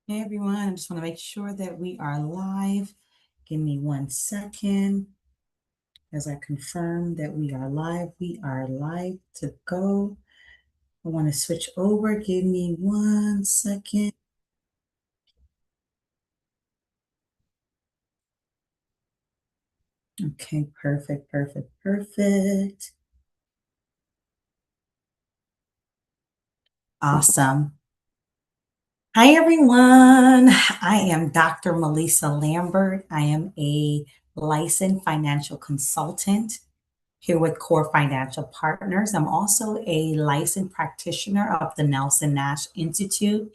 Hey everyone, I just want to make sure that we are live. Give me 1 second as I confirm that we are live. We are live to go. I want to switch over. Give me 1 second. Okay, perfect, perfect, perfect. Awesome. Hi everyone. I am Dr. Mellisa Lambert. I am a licensed financial consultant here with Core Financial Partners. I'm also a licensed practitioner of the Nelson Nash Institute.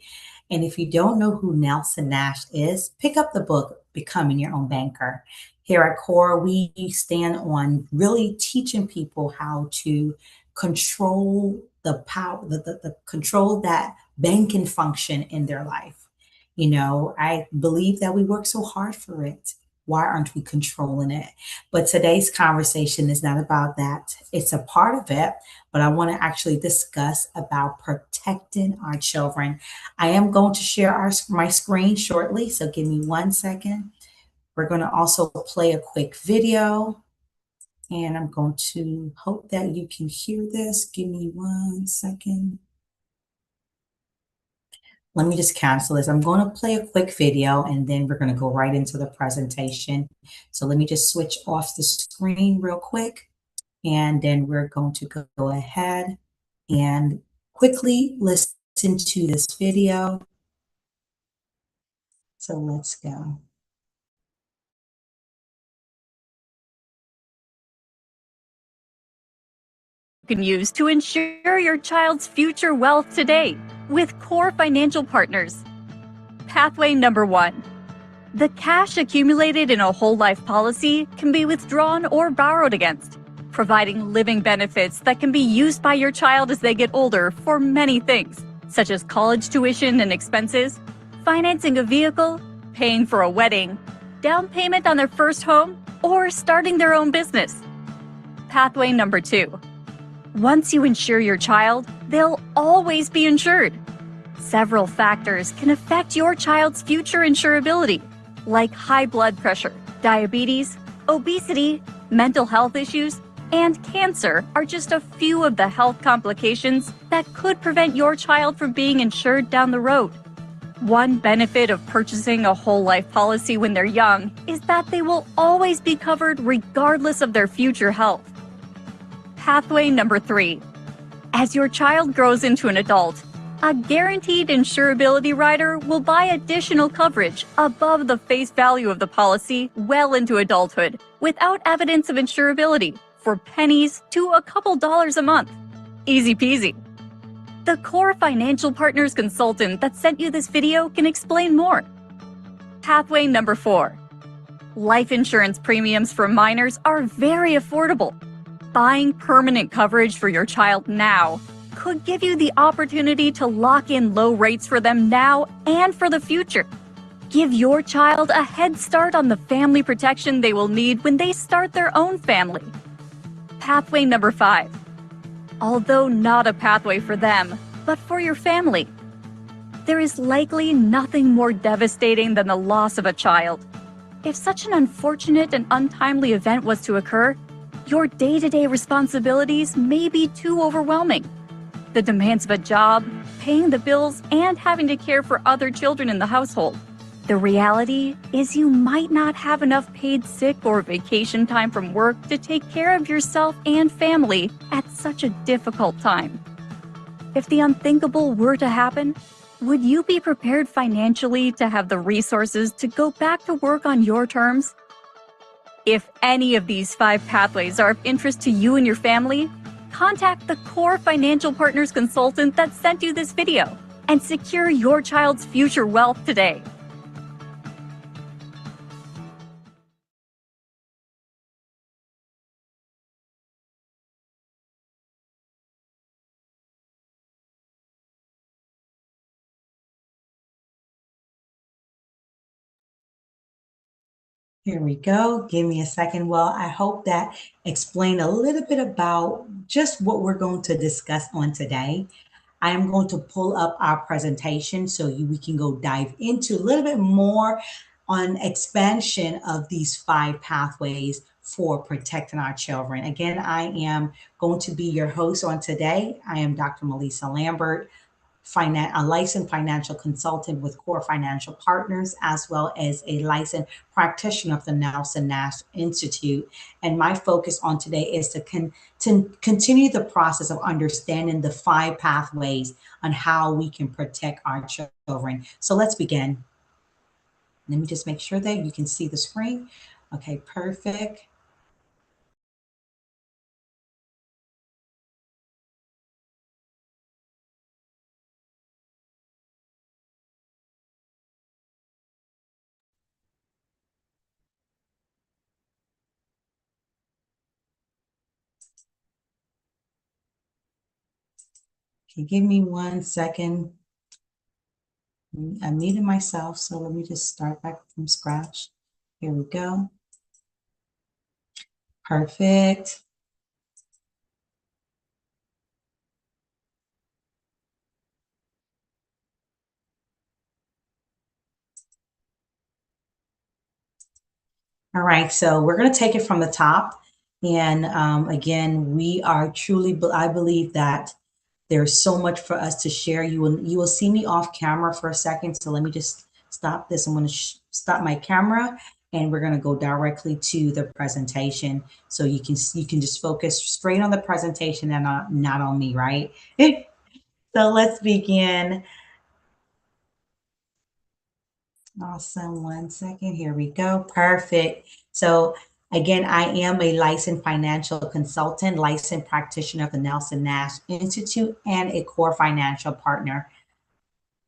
And if you don't know who Nelson Nash is, pick up the book, Becoming Your Own Banker. Here at Core, we stand on really teaching people how to control the power, the control that banking function in their life. I believe that we work so hard for it. Why aren't we controlling it? But today's conversation is not about that. It's a part of it, but I want to actually discuss about protecting our children. I am going to share my screen shortly, so give me 1 second. We're going to also play a quick video, and I'm going to hope that you can hear this. Give me 1 second. Let me just cancel this. I'm going to play a quick video and then we're going to go right into the presentation. So let me just switch off the screen real quick. And then we're going to go ahead and quickly listen to this video. So let's go. You can use to ensure your child's future wealth today with Core Financial Partners. Pathway number 1. The cash accumulated in a whole life policy can be withdrawn or borrowed against, providing living benefits that can be used by your child as they get older for many things, such as college tuition and expenses, financing a vehicle, paying for a wedding, down payment on their first home, or starting their own business. Pathway number 2. Once you insure your child, they'll always be insured. Several factors can affect your child's future insurability, like high blood pressure, diabetes, obesity, mental health issues, and cancer are just a few of the health complications that could prevent your child from being insured down the road. One benefit of purchasing a whole life policy when they're young is that they will always be covered regardless of their future health. Pathway number 3. As your child grows into an adult, a guaranteed insurability rider will buy additional coverage above the face value of the policy well into adulthood without evidence of insurability for pennies to a couple dollars a month. Easy peasy. The Core Financial Partners consultant that sent you this video can explain more. Pathway number 4. Life insurance premiums for minors are very affordable. Buying permanent coverage for your child now could give you the opportunity to lock in low rates for them now and for the future. Give your child a head start on the family protection they will need when they start their own family. Pathway number 5. Although not a pathway for them, but for your family. There is likely nothing more devastating than the loss of a child. If such an unfortunate and untimely event was to occur, your day-to-day responsibilities may be too overwhelming. The demands of a job, paying the bills, and having to care for other children in the household. The reality is you might not have enough paid sick or vacation time from work to take care of yourself and family at such a difficult time. If the unthinkable were to happen, would you be prepared financially to have the resources to go back to work on your terms? If any of these 5 pathways are of interest to you and your family, contact the Core Financial Partners consultant that sent you this video and secure your child's future wealth today. Here we go. Give me a second. Well, I hope that explained a little bit about just what we're going to discuss on today. I am going to pull up our presentation so we can go dive into a little bit more on expansion of these 5 pathways for protecting our children. Again, I am going to be your host on today. I am Dr. Mellisa Lambert, a licensed financial consultant with Core Financial Partners, as well as a licensed practitioner of the Nelson Nash Institute. And my focus on today is to continue the process of understanding the 5 pathways on how we can protect our children. So let's begin. Let me just make sure that you can see the screen. Okay, perfect. Okay, give me 1 second. I'm muting myself, so let me just start back from scratch. Here we go. Perfect. All right, so we're going to take it from the top. And again, we are truly, I believe that there's so much for us to share. You will see me off camera for a second. So let me just stop this. I'm going to stop my camera, and we're going to go directly to the presentation. So you can just focus straight on the presentation and not on me, right? So let's begin. Awesome. 1 second. Here we go. Perfect. So again, I am a licensed financial consultant, licensed practitioner of the Nelson Nash Institute, and a core financial partner.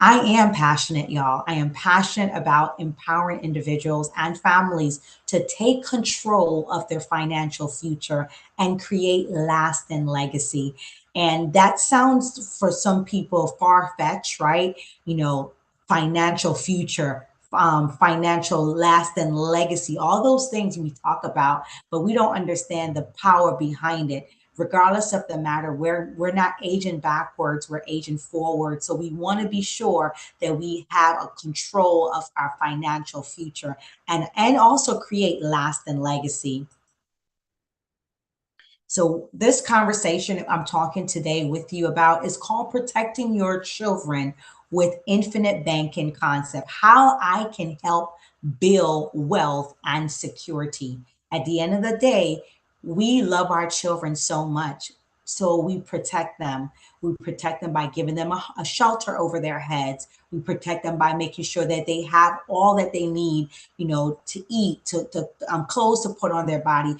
I am passionate, y'all. I am passionate about empowering individuals and families to take control of their financial future and create lasting legacy. And that sounds for some people far fetched, right? You know, financial future, financial lasting legacy, all those things we talk about, but we don't understand the power behind it. Regardless of the matter, we're not aging backwards, we're aging forward. So we want to be sure that we have a control of our financial future and also create lasting legacy. So, this conversation I'm talking today with you about is called Protecting Your Children with Infinite Banking Concept, how I can help build wealth and security. At the end of the day, we love our children so much. So we protect them. We protect them by giving them a shelter over their heads. We protect them by making sure that they have all that they need, to eat, to clothes to put on their body,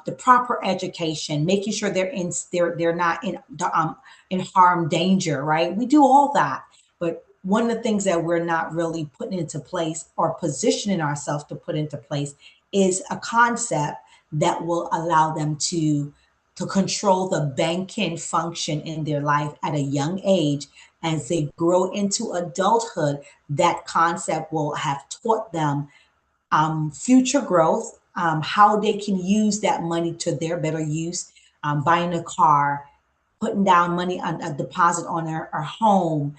the proper education, making sure they're not in harm, danger, right? We do all that, but one of the things that we're not really putting into place or positioning ourselves to put into place is a concept that will allow them to control the banking function in their life at a young age. As they grow into adulthood, that concept will have taught them future growth, how they can use that money to their better use, buying a car, putting down money on a deposit on our home,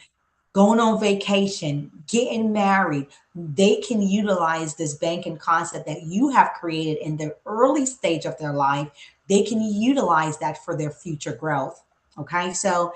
going on vacation, getting married. They can utilize this banking concept that you have created in the early stage of their life. They can utilize that for their future growth. Okay, so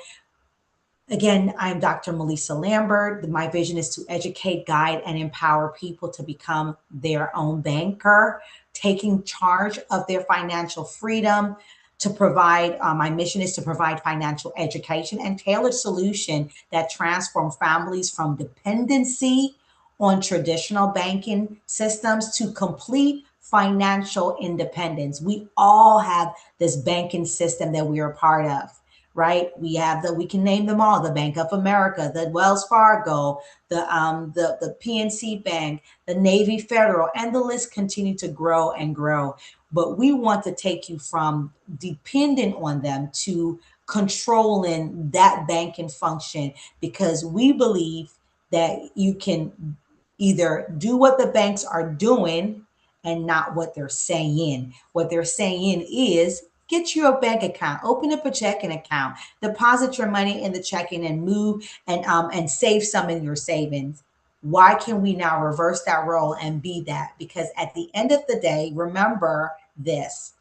again, I'm Dr. Mellisa Lambert. My vision is to educate, guide, and empower people to become their own banker, taking charge of their financial freedom. To provide, my mission is to provide financial education and tailored solution that transform families from dependency on traditional banking systems to complete financial independence. We all have this banking system that we are a part of, right? We can name them all: the Bank of America, the Wells Fargo, the PNC Bank, the Navy Federal, and the list continue to grow and grow. But we want to take you from dependent on them to controlling that banking function, because we believe that you can either do what the banks are doing and not what they're saying. What they're saying is Get you a bank account, open up a checking account, deposit your money in the checking and move and save some in your savings. Why can we now reverse that role and be that? Because at the end of the day, remember this.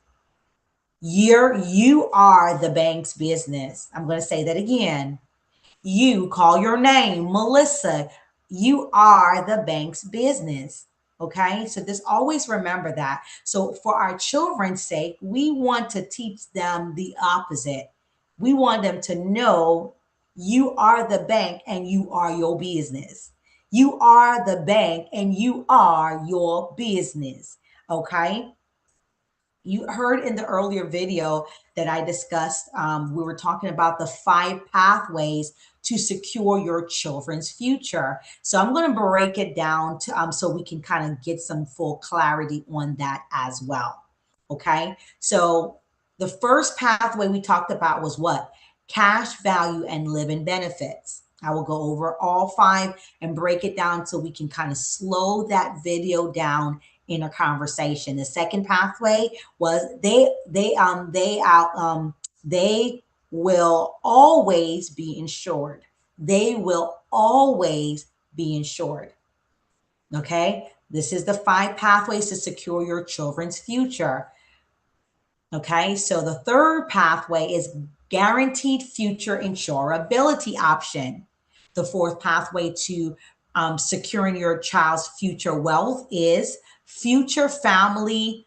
You are the bank's business. I'm going to say that again. You call your name, Mellisa. You are the bank's business. Okay. So just always remember that. So for our children's sake, we want to teach them the opposite. We want them to know you are the bank and you are your business. You are the bank and you are your business. Okay. You heard in the earlier video that I discussed, we were talking about the 5 pathways to secure your children's future. So I'm going to break it down to, so we can kind of get some full clarity on that as well. Okay. So the first pathway we talked about was what? Cash value and living benefits. I will go over all 5 and break it down so we can kind of slow that video down in a conversation. The second pathway was they will always be insured. They will always be insured. Okay? This is the 5 pathways to secure your children's future. Okay? So the third pathway is guaranteed future insurability option. The fourth pathway to securing your child's future wealth is future family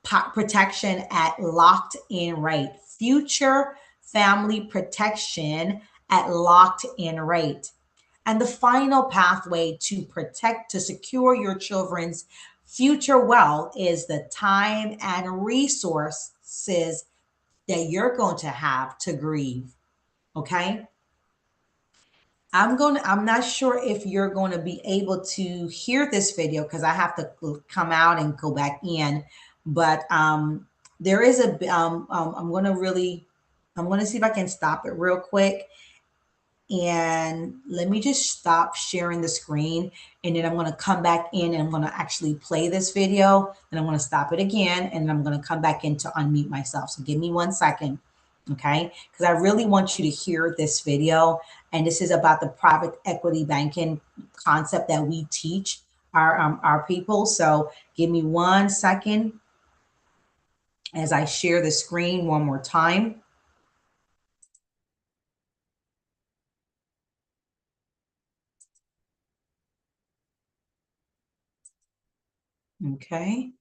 protection at locked in rate. Future family protection at locked in rate. And the final pathway to secure your children's future wealth is the time and resources that you're going to have to grieve. Okay. I'm not sure if you're going to be able to hear this video because I have to come out and go back in. But there is I'm going to see if I can stop it real quick. And let me just stop sharing the screen. And then I'm going to come back in and I'm going to actually play this video. And I'm going to stop it again. And I'm going to come back in to unmute myself. So give me 1 second. Okay, because I really want you to hear this video. And this is about the private equity banking concept that we teach our people. So give me 1 second as I share the screen one more time. Okay.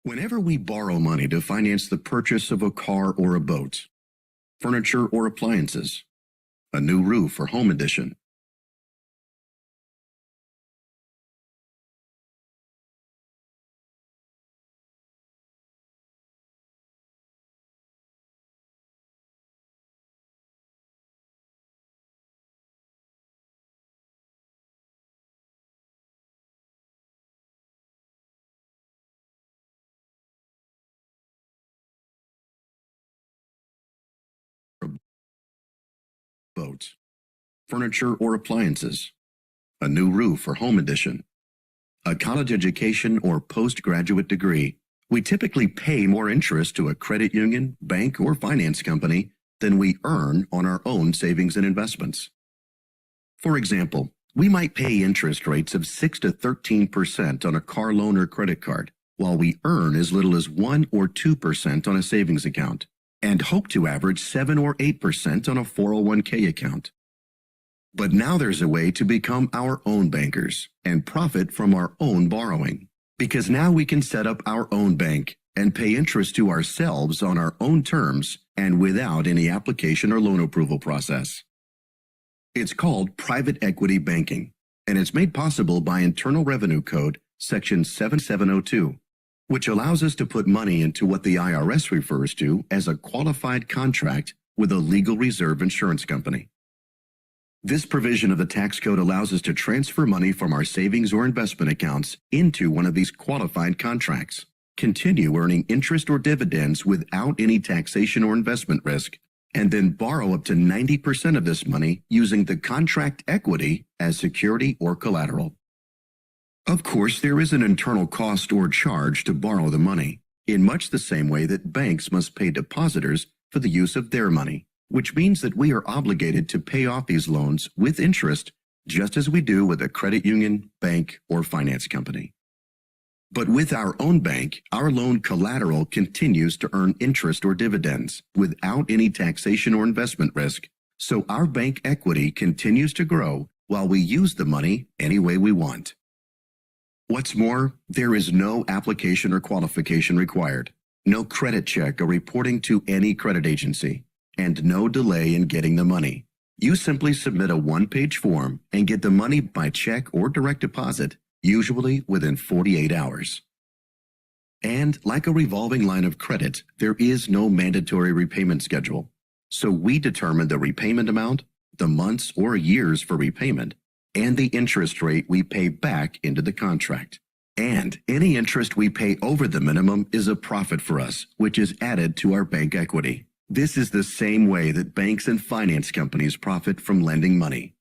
Whenever we borrow money to finance the purchase of a car or a boat, furniture or appliances, a new roof or home addition, boat, furniture or appliances, a new roof or home addition, a college education or postgraduate degree, we typically pay more interest to a credit union, bank, or finance company than we earn on our own savings and investments. For example, we might pay interest rates of 6 to 13% on a car loan or credit card, while we earn as little as 1 or 2% on a savings account, and hope to average 7 or 8% on a 401k account. But now there's a way to become our own bankers and profit from our own borrowing, because now we can set up our own bank and pay interest to ourselves on our own terms and without any application or loan approval process. It's called private equity banking, and it's made possible by Internal Revenue Code Section 7702, which allows us to put money into what the IRS refers to as a qualified contract with a legal reserve insurance company. This provision of the tax code allows us to transfer money from our savings or investment accounts into one of these qualified contracts, continue earning interest or dividends without any taxation or investment risk, and then borrow up to 90% of this money using the contract equity as security or collateral. Of course, there is an internal cost or charge to borrow the money, in much the same way that banks must pay depositors for the use of their money, which means that we are obligated to pay off these loans with interest, just as we do with a credit union, bank, or finance company. But with our own bank, our loan collateral continues to earn interest or dividends without any taxation or investment risk, so our bank equity continues to grow while we use the money any way we want. What's more, there is no application or qualification required, no credit check or reporting to any credit agency, and no delay in getting the money. You simply submit a one-page form and get the money by check or direct deposit, usually within 48 hours. And like a revolving line of credit, there is no mandatory repayment schedule. So we determine the repayment amount, the months or years for repayment, and the interest rate we pay back into the contract. And any interest we pay over the minimum is a profit for us, which is added to our bank equity. This is the same way that banks and finance companies profit from lending money.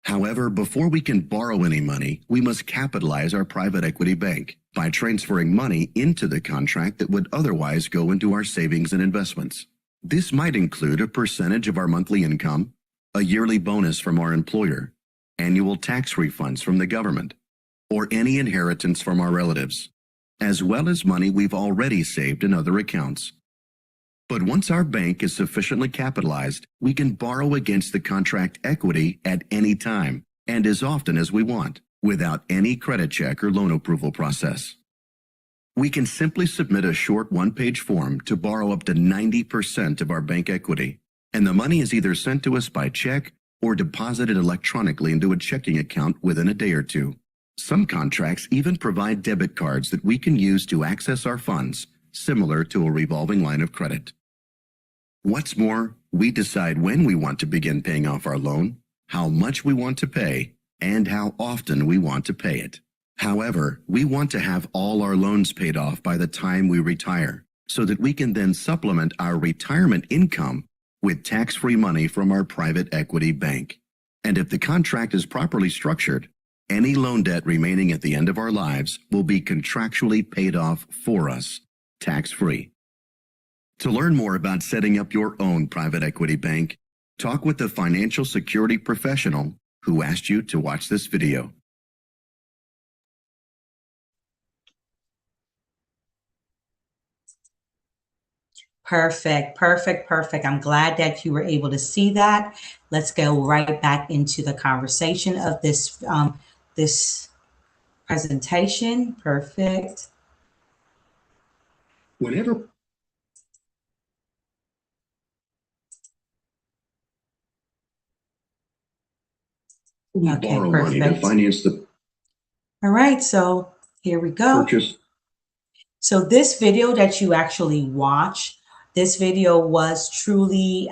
However, before we can borrow any money, we must capitalize our private equity bank by transferring money into the contract that would otherwise go into our savings and investments. This might include a percentage of our monthly income, a yearly bonus from our employer, annual tax refunds from the government, or any inheritance from our relatives, as well as money we've already saved in other accounts. But once our bank is sufficiently capitalized, we can borrow against the contract equity at any time and as often as we want, without any credit check or loan approval process. We can simply submit a short one-page form to borrow up to 90% of our bank equity, and the money is either sent to us by check or deposited electronically into a checking account within a day or two. Some contracts even provide debit cards that we can use to access our funds, similar to a revolving line of credit. What's more, we decide when we want to begin paying off our loan, how much we want to pay, and how often we want to pay it. However, we want to have all our loans paid off by the time we retire, so that we can then supplement our retirement income with tax-free money from our private equity bank. And if the contract is properly structured, any loan debt remaining at the end of our lives will be contractually paid off for us, tax-free. To learn more about setting up your own private equity bank, talk with the financial security professional who asked you to watch this video. Perfect, perfect, perfect. I'm glad that you were able to see that. Let's go right back into the conversation of this presentation. Perfect. Whenever we Okay, borrow money to perfect. finance the All right, so here we go. purchase. So this video that you actually watch, this video was truly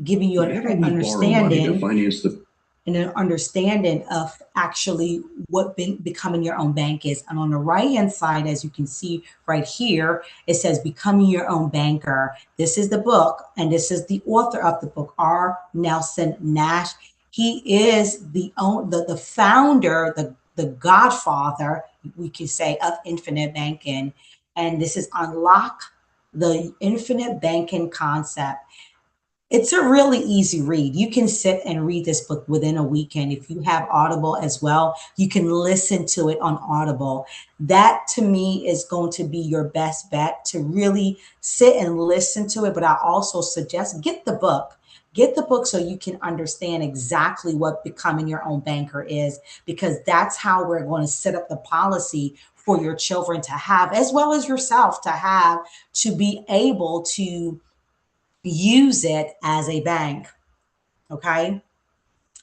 giving you Whenever we borrow money to finance the an understanding of actually what becoming your own bank is. And on the right hand side, as you can see right here, it says becoming your own banker. This is the book, and this is the author of the book, R. Nelson Nash. He is the founder, the godfather, we could say, of infinite banking. And this is Unlock the Infinite Banking Concept. It's a really easy read. You can sit and read this book within a weekend. If you have Audible as well, you can listen to it on Audible. That to me is going to be your best bet to really sit and listen to it. But I also suggest get the book. Get the book so you can understand exactly what becoming your own banker is, because that's how we're going to set up the policy for your children to have, as well as yourself to have, to be able to use it as a bank. Okay.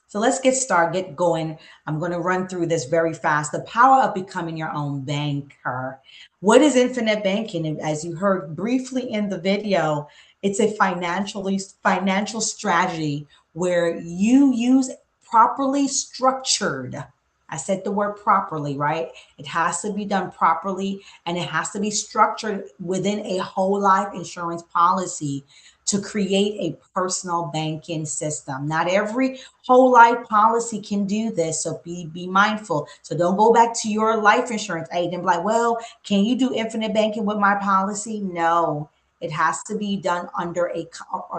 So let's get started, get going. I'm going to run through this very fast. The power of becoming your own banker. What is infinite banking? And as you heard briefly in the video, it's a financial strategy where you use properly structured I said the word properly, right? It has to be done properly, and it has to be structured within a whole life insurance policy to create a personal banking system. Not every whole life policy can do this, so be mindful. So don't go back to your life insurance agent and be like, well, can you do infinite banking with my policy? No, it has to be done under a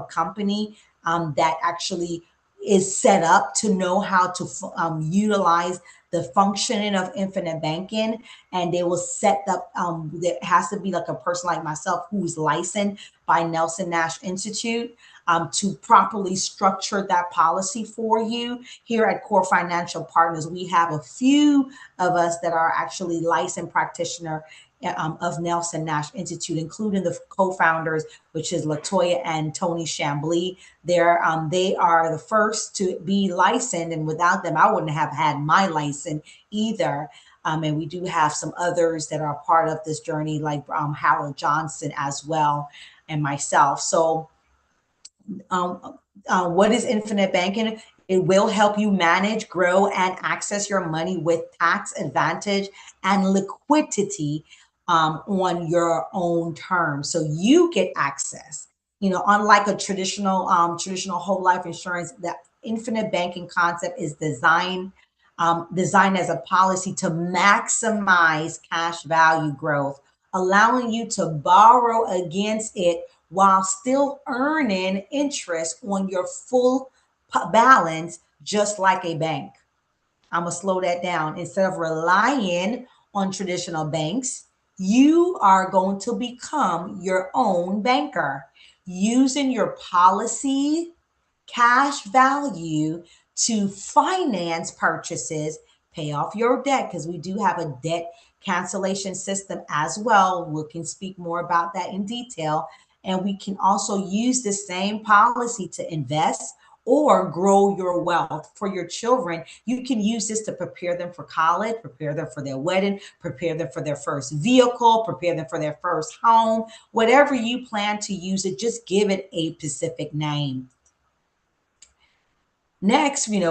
company that actually is set up to know how to utilize the functioning of infinite banking, and they will set up there has to be like a person like myself who's licensed by Nelson Nash Institute to properly structure that policy for you. Here at Core Financial Partners, we have a few of us that are actually licensed practitioner of Nelson Nash Institute, including the co-founders, which is Latoya and Tony Chambly. They are the first to be licensed, and without them, I wouldn't have had my license either. And we do have some others that are part of this journey, like Howard Johnson as well, and myself. So what is infinite banking? It will help you manage, grow, and access your money with tax advantage and liquidity on your own terms. So you get access. Unlike a traditional whole life insurance, the infinite banking concept is designed as a policy to maximize cash value growth, allowing you to borrow against it while still earning interest on your full balance, just like a bank. I'm going to slow that down. Instead of relying on traditional banks, you are going to become your own banker using your policy cash value to finance purchases, pay off your debt, because we do have a debt cancellation system as well. We can speak more about that in detail. And we can also use the same policy to invest or grow your wealth for your children. You can use this to prepare them for college, prepare them for their wedding, prepare them for their first vehicle, prepare them for their first home. Whatever you plan to use it, just give it a specific name. Next, I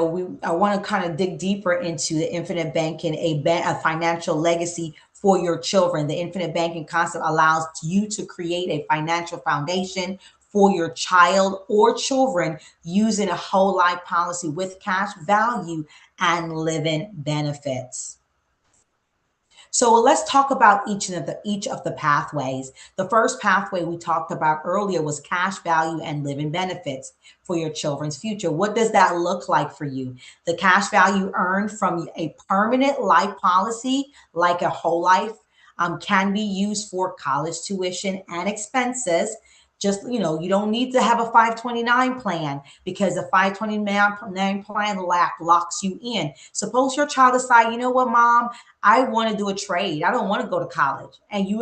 want to kind of dig deeper into the infinite banking, a financial legacy for your children. The infinite banking concept allows you to create a financial foundation for your child or children using a whole life policy with cash value and living benefits. So let's talk about each of the pathways. The first pathway we talked about earlier was cash value and living benefits for your children's future. What does that look like for you? The cash value earned from a permanent life policy, like a whole life, can be used for college tuition and expenses. Just, you don't need to have a 529 plan, because the 529 plan locks you in. Suppose your child decide, you know what, mom, I want to do a trade. I don't want to go to college. And you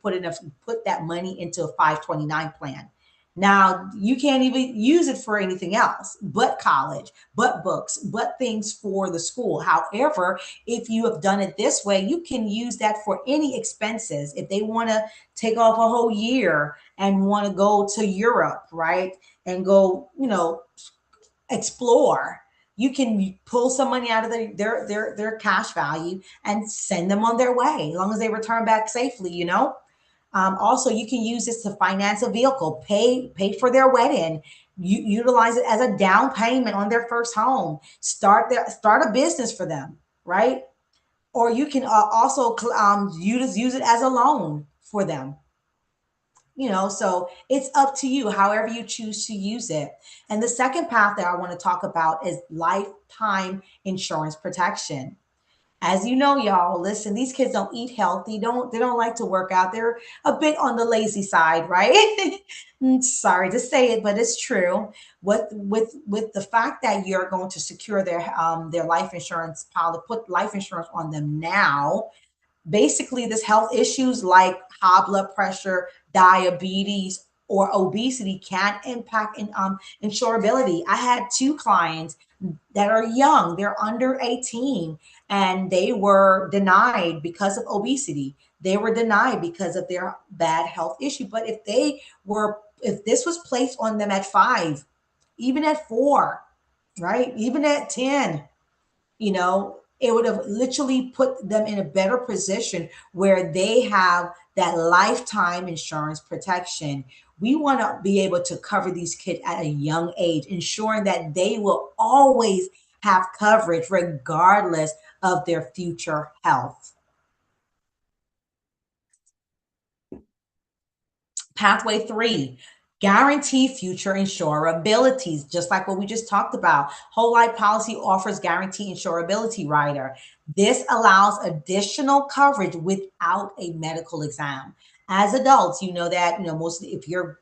put that money into a 529 plan. Now you can't even use it for anything else but college, but books, but things for the school. However, if you have done it this way, you can use that for any expenses. If they want to take off a whole year and want to go to Europe, right? And go, explore. You can pull some money out of their cash value and send them on their way, as long as they return back safely. Also, you can use this to finance a vehicle, pay for their wedding, utilize it as a down payment on their first home, start a business for them, right? Or you can also use it as a loan for them. So it's up to you, however you choose to use it. And the second path that I want to talk about is lifetime insurance protection. As you know, y'all, listen, these kids don't eat healthy. They don't like to work out. They're a bit on the lazy side, right? Sorry to say it, but it's true. With the fact that you're going to secure their life insurance policy, put life insurance on them now, basically this health issues like high blood pressure, diabetes, or obesity can impact insurability. I had two clients that are young, they're under 18, and they were denied because of obesity. They were denied because of their bad health issue. But if this was placed on them at 5, even at 4, right? Even at 10, you know, It would have literally put them in a better position where they have that lifetime insurance protection. We want to be able to cover these kids at a young age, ensuring that they will always have coverage regardless of their future health. Pathway 3, guarantee future insurabilities, just like what we just talked about. Whole life policy offers guarantee insurability rider. This allows additional coverage without a medical exam. As adults, you know that, mostly if you're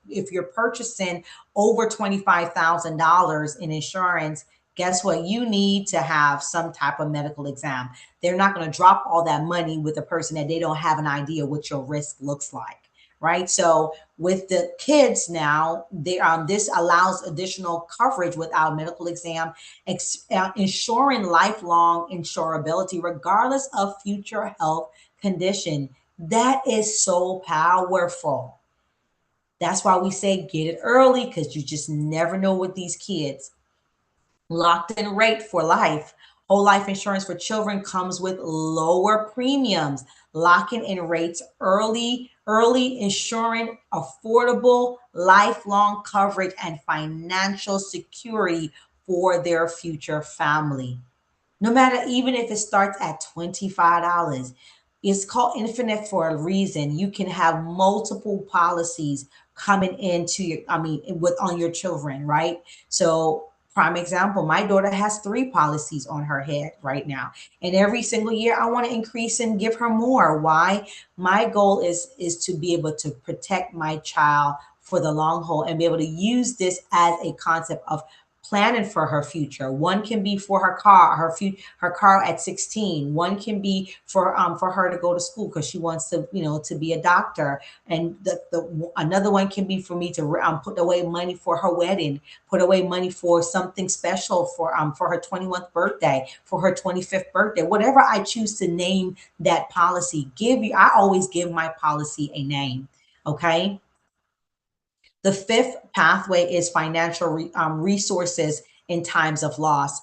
purchasing over $25,000 in insurance, guess what? You need to have some type of medical exam. They're not going to drop all that money with a person that they don't have an idea what your risk looks like, right? So with the kids now, this allows additional coverage without medical exam, ensuring lifelong insurability regardless of future health condition. That is so powerful. That's why we say get it early, because you just never know with these kids. Locked in rate for life. Whole life insurance for children comes with lower premiums, locking in rates early, ensuring affordable, lifelong coverage and financial security for their future family. No matter, even if it starts at $25. It's called infinite for a reason. You can have multiple policies coming into your, with on your children, right? So prime example, my daughter has 3 policies on her head right now. And every single year I want to increase and give her more. Why? My goal is to be able to protect my child for the long haul and be able to use this as a concept of planning for her future. One can be for her car, her car at 16. One can be for her to go to school because she wants to, to be a doctor. And the another one can be for me to put away money for her wedding, put away money for something special for her 21st birthday, for her 25th birthday, whatever I choose to name that policy. I always give my policy a name. Okay. The fifth pathway is financial resources in times of loss.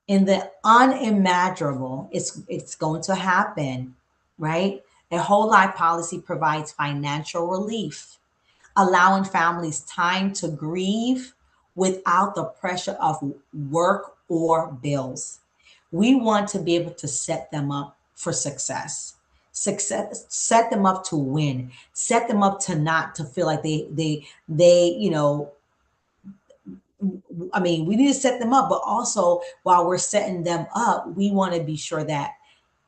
In the unimaginable, it's going to happen, right? A whole life policy provides financial relief, allowing families time to grieve without the pressure of work or bills. We want to be able to set them up for success, set them up to win, set them up to not to feel like they we need to set them up, but also while we're setting them up, we want to be sure that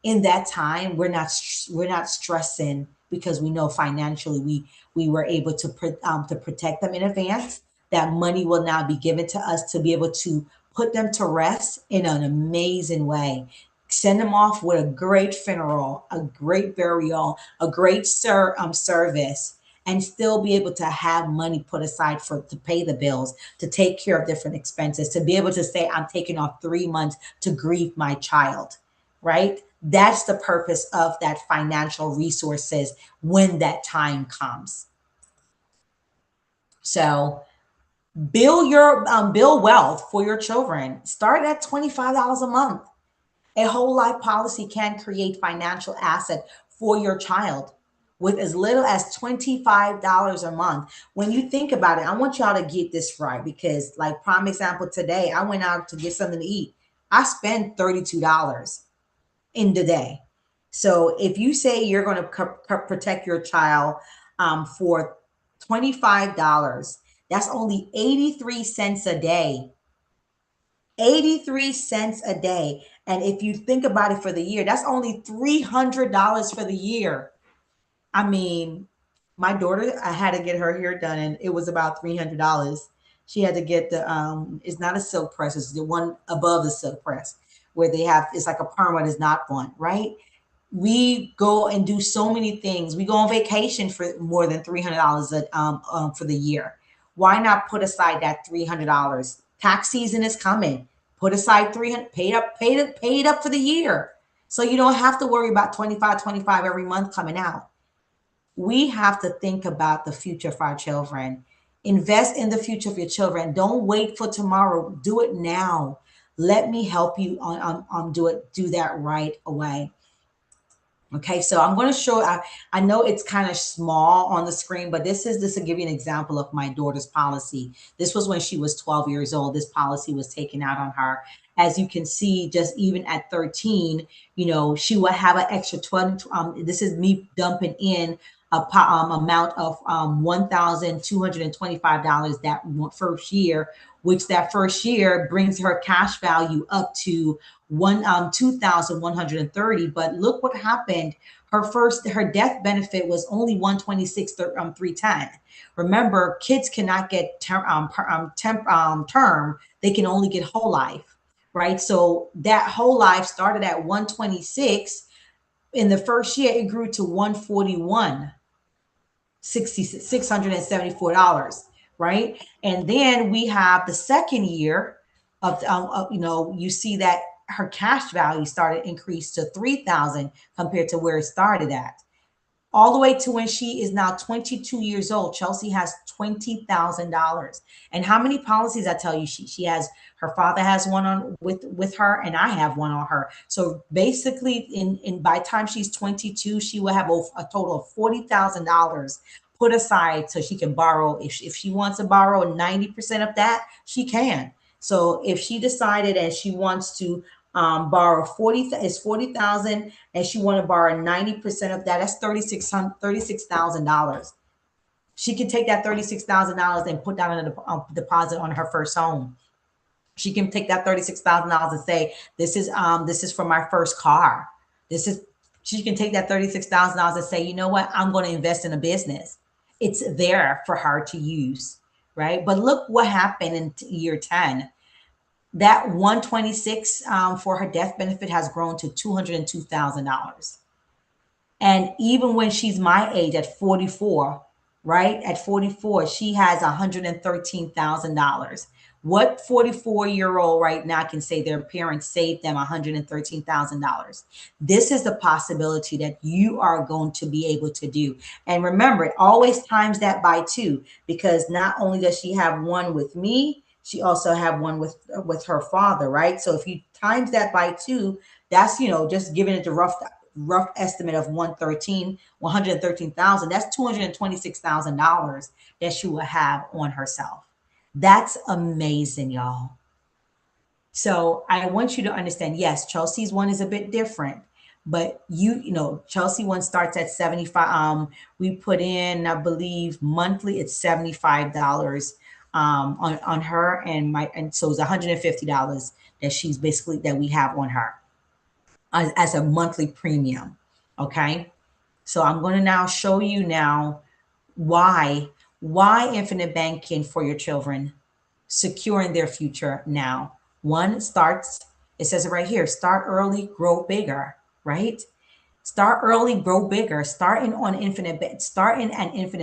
in that time we're not stressing, because we know financially we were able to protect them in advance. That money will now be given to us to be able to put them to rest in an amazing way, send them off with a great funeral, a great burial, a great service, and still be able to have money put aside for to pay the bills, to take care of different expenses, to be able to say I'm taking off 3 months to grieve my child, right? That's the purpose of that financial resources when that time comes. So build wealth for your children. Start at $25 a month. A whole life policy can create financial asset for your child with as little as $25 a month. When you think about it, I want y'all to get this right, because like prime example, today I went out to get something to eat. I spent $32 in the day. So if you say you're going to protect your child for $25, that's only 83 cents a day. 83 cents a day. And if you think about it for the year, that's only $300 for the year. I mean, my daughter, I had to get her hair done and it was about $300. She had to get it's not a silk press, it's the one above the silk press where they have, it's like a perma, is not one, right? We go and do so many things. We go on vacation for more than $300 for the year. Why not put aside that $300? Tax season is coming. Put aside 300, pay it up for the year. So you don't have to worry about 25 every month coming out. We have to think about the future of our children. Invest in the future of your children. Don't wait for tomorrow. Do it now. Let me help you do that right away. Okay, so I'm going to show, I know it's kind of small on the screen, but this will give you an example of my daughter's policy. This was when she was 12 years old. This policy was taken out on her. As you can see, just even at 13, she will have an extra 20. This is me dumping in amount of $1,225 that first year, which that first year brings her cash value up to 2,130. But look what happened. Her death benefit was only 126 310. Remember, kids cannot get term. They can only get whole life, right? So that whole life started at 126. In the first year, it grew to 141 $674, right? And then we have the second year you see that her cash value started increased to 3,000 compared to where it started at, all the way to when she is now 22 years old. Chelsea has $20,000. And how many policies? I tell you, she has. Her father has one on with her, and I have one on her. So basically, in by the time she's 22, she will have a total of $40,000 put aside so she can borrow. If she wants to borrow 90% of that, she can. So if she decided and she wants to borrow 40,000, and she want to borrow 90% of that, that's $36,000. She can take that $36,000 and put down a deposit on her first home. She can take that $36,000 and say, this is for my first car. She can take that $36,000 and say, you know what, I'm going to invest in a business. It's there for her to use, right? But look what happened in year 10. That 126 for her death benefit has grown to $202,000. And even when she's my age at 44, right? At 44, she has $113,000. What 44-year-old right now can say their parents saved them $113,000? This is the possibility that you are going to be able to do. And remember, it always times that by 2, because not only does she have one with me, she also have one with her father, right? So if you times that by 2, that's just giving it the rough estimate of 113,000. That's $226,000 that she will have on herself. That's amazing, y'all. So I want you to understand, yes, Chelsea's one is a bit different, but Chelsea one starts at 75. We put in, I believe, monthly, it's $75 on her, and so it's $150 that we have on her as a monthly premium. Okay. So I'm going to now show you now why infinite banking for your children, securing their future now. One starts, it says it right here, start early, grow bigger, right? Start early, grow bigger. Start in an infinite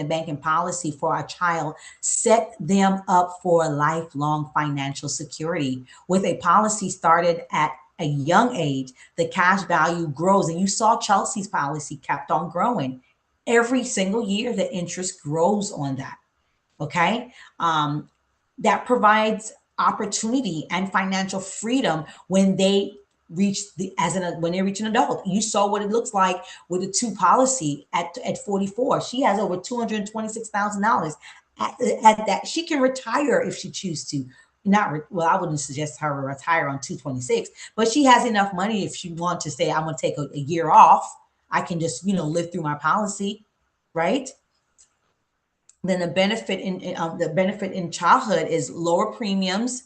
banking policy for a child. Set them up for lifelong financial security. With a policy started at a young age, the cash value grows. And you saw Chelsea's policy kept on growing. Every single year, the interest grows on that. Okay. That provides opportunity and financial freedom when they when they reach an adult. You saw what it looks like with the 2 policy at 44. She has over $226,000 at that. She can retire if she chooses to. I wouldn't suggest her retire on 226, but she has enough money if she wants to say, I'm going to take a year off. I can just, live through my policy, right? Then the benefit in childhood is lower premiums,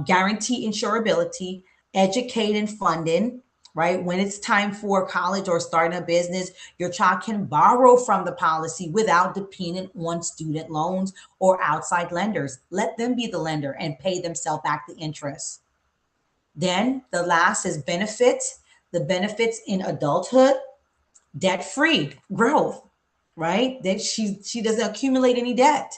guarantee insurability, educating funding, right? When it's time for college or starting a business, your child can borrow from the policy without depending on student loans or outside lenders. Let them be the lender and pay themselves back the interest. Then the last is benefits. The benefits in adulthood, debt-free growth, right? That she doesn't accumulate any debt.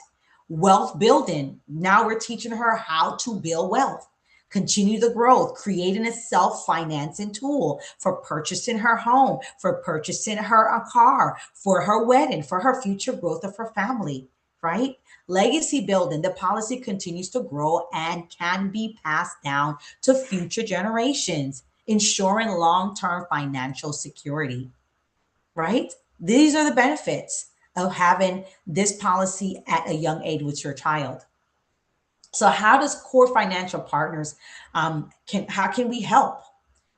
Wealth building. Now we're teaching her how to build wealth. Continue the growth, creating a self-financing tool for purchasing her home, for purchasing her a car, for her wedding, for her future growth of her family, right? Legacy building, the policy continues to grow and can be passed down to future generations, ensuring long term financial security, right? These are the benefits of having this policy at a young age with your child. So, how does Core Financial Partners how can we help?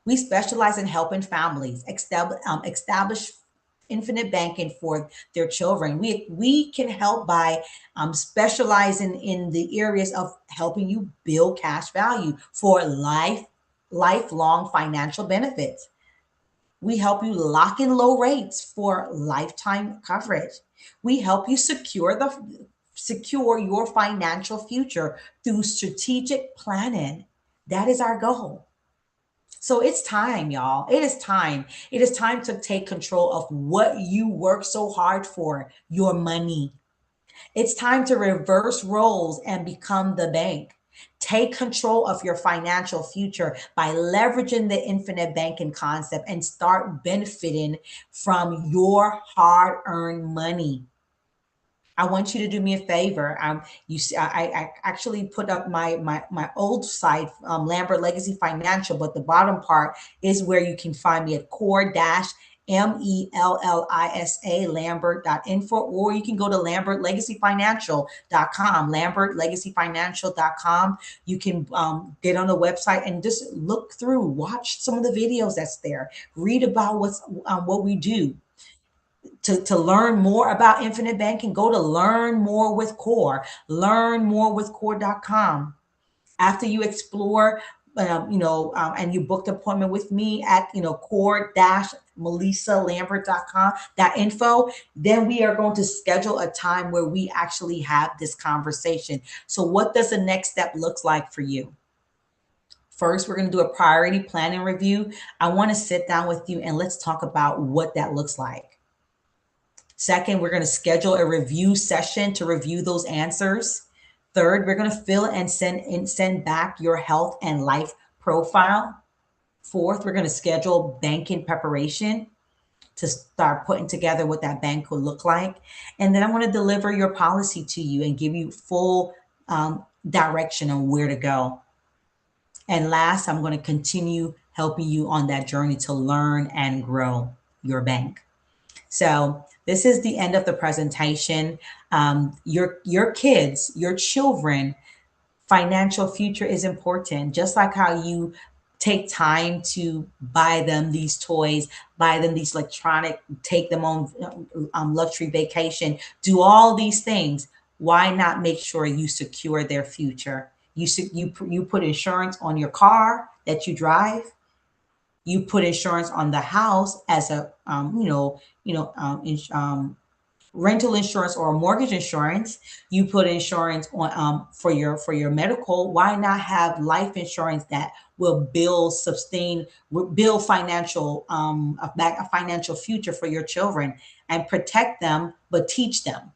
We specialize in helping families establish infinite banking for their children. We can help by specializing in the areas of helping you build cash value for lifelong financial benefits. We help you lock in low rates for lifetime coverage. We help you secure your financial future through strategic planning. That is our goal. So it's time, y'all. It is time. It is time to take control of what you work so hard for, your money. It's time to reverse roles and become the bank. Take control of your financial future by leveraging the infinite banking concept and start benefiting from your hard earned money. I want you to do me a favor. You see, I actually put up my old site, Lambert Legacy Financial, but the bottom part is where you can find me at core dash Mellisa Lambert.info, or you can go to LambertLegacyFinancial.com, LambertLegacyFinancial.com. You can get on the website and just look through, watch some of the videos that's there, read about what we do. To learn more about infinite banking, go to learn more with Core, learnmorewithcore.com. After you explore, and you booked an appointment with me at, core-melissalambert.com, that info, then we are going to schedule a time where we actually have this conversation. So what does the next step looks like for you? First, we're going to do a priority planning review. I want to sit down with you and let's talk about what that looks like. Second, we're going to schedule a review session to review those answers. Third, we're going to fill and send back your health and life profile. Fourth, we're going to schedule banking preparation to start putting together what that bank will look like. And then I want to deliver your policy to you and give you full direction on where to go. And last, I'm going to continue helping you on that journey to learn and grow your bank. So this is the end of the presentation. Your kids, your children, financial future is important. Just like how you take time to buy them these toys, buy them these electronic, take them on luxury vacation, do all these things. Why not make sure you secure their future? You put insurance on your car that you drive. You put insurance on the house as a rental insurance or mortgage insurance. You put insurance on for your medical. Why not have life insurance that will build financial a financial future for your children and protect them, but teach them.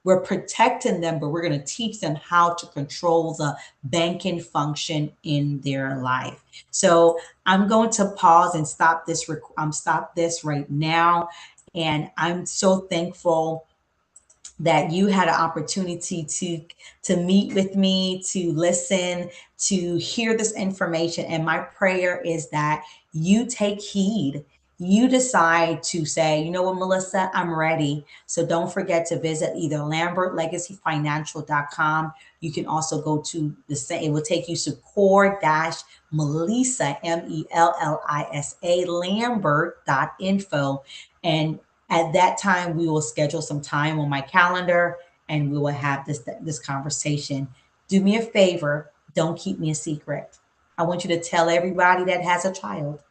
We're protecting them, but we're going to teach them how to control the banking function in their life. So I'm going to pause and stop this right now. And I'm so thankful that you had an opportunity to meet with me, to listen, to hear this information. And my prayer is that you take heed. You decide to say, you know what, Melissa, I'm ready. So don't forget to visit either LambertLegacyFinancial.com. You can also go to the same, it will take you to core-Mellisa, Mellisa, Lambert.info. And at that time, we will schedule some time on my calendar and we will have this conversation. Do me a favor, don't keep me a secret. I want you to tell everybody that has a child.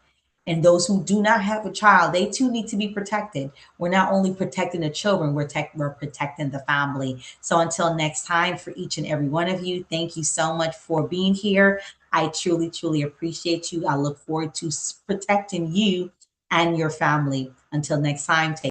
And those who do not have a child, they too need to be protected. We're not only protecting the children, we're protecting the family. So until next time, for each and every one of you, thank you so much for being here. I truly, truly appreciate you. I look forward to protecting you and your family. Until next time, take